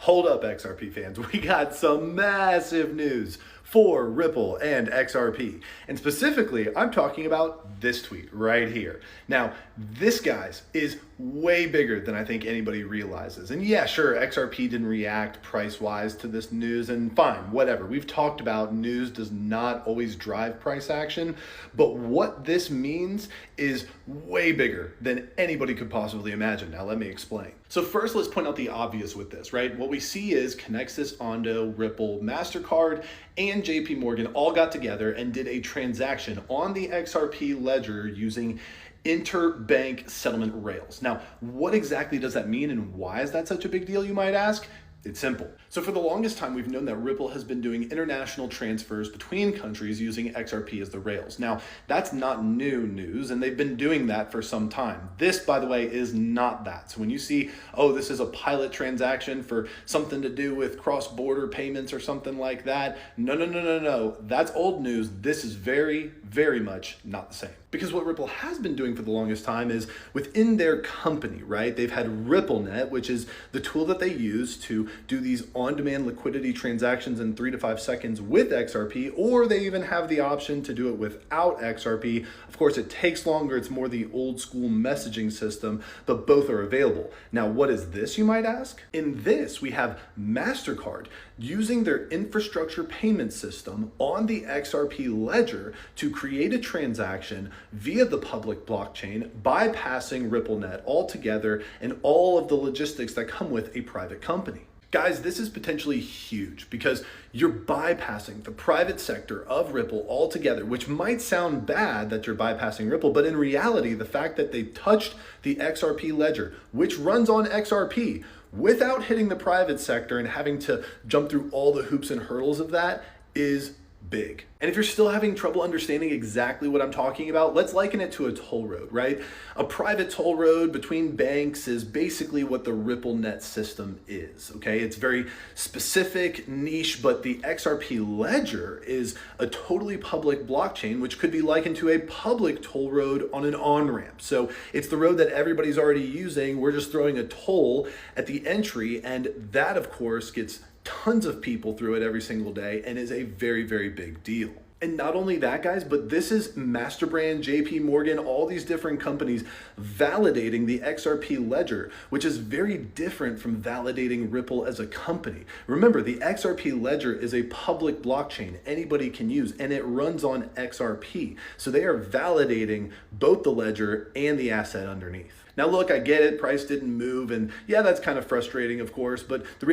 Hold up, XRP fans. We got some massive news for Ripple and XRP. And specifically, I'm talking about this tweet right here. Now, this, guys, is way bigger than I think anybody realizes. And yeah, sure, XRP didn't react price-wise to this news, and fine, whatever. We've talked about news does not always drive price action, but what this means is way bigger than anybody could possibly imagine. Now, let me explain. So first, let's point out the obvious with this, right? What we see is Connexus, Ondo, Ripple, MasterCard, and JP Morgan all got together and did a transaction on the XRP ledger using interbank settlement rails. Now, what exactly does that mean and why is that such a big deal, you might ask? It's simple. So for the longest time, we've known that Ripple has been doing international transfers between countries using XRP as the rails. Now, that's not new news, and they've been doing that for some time. This, by the way, is not that. So when you see, oh, this is a pilot transaction for something to do with cross-border payments or something like that, no. That's old news. This is very, very much not the same. Because what Ripple has been doing for the longest time is within their company, right? They've had RippleNet, which is the tool that they use to do these on-demand liquidity transactions in 3 to 5 seconds with XRP, or they even have the option to do it without XRP. Of course, it takes longer. It's more the old school messaging system, but both are available. Now, what is this, you might ask? In this, we have MasterCard using their infrastructure payment system on the XRP ledger to create a transaction via the public blockchain, bypassing RippleNet altogether and all of the logistics that come with a private company. Guys, this is potentially huge because you're bypassing the private sector of Ripple altogether, which might sound bad that you're bypassing Ripple, but in reality, the fact that they touched the XRP ledger, which runs on XRP, without hitting the private sector and having to jump through all the hoops and hurdles of that is big. And if you're still having trouble understanding exactly what I'm talking about, let's liken it to a toll road, right? A private toll road between banks is basically what the RippleNet system is, okay? It's very specific, niche, but the XRP ledger is a totally public blockchain, which could be likened to a public toll road on an on-ramp. So it's the road that everybody's already using. We're just throwing a toll at the entry, and that, of course, gets tons of people through it every single day and is a very, very big deal. And not only that, guys, but this is Masterbrand, JP Morgan, all these different companies validating the XRP ledger, which is very different from validating Ripple as a company. Remember, the XRP ledger is a public blockchain anybody can use, and it runs on XRP. So they are validating both the ledger and the asset underneath. Now, look, I get it. Price didn't move. And yeah, that's kind of frustrating, of course. But the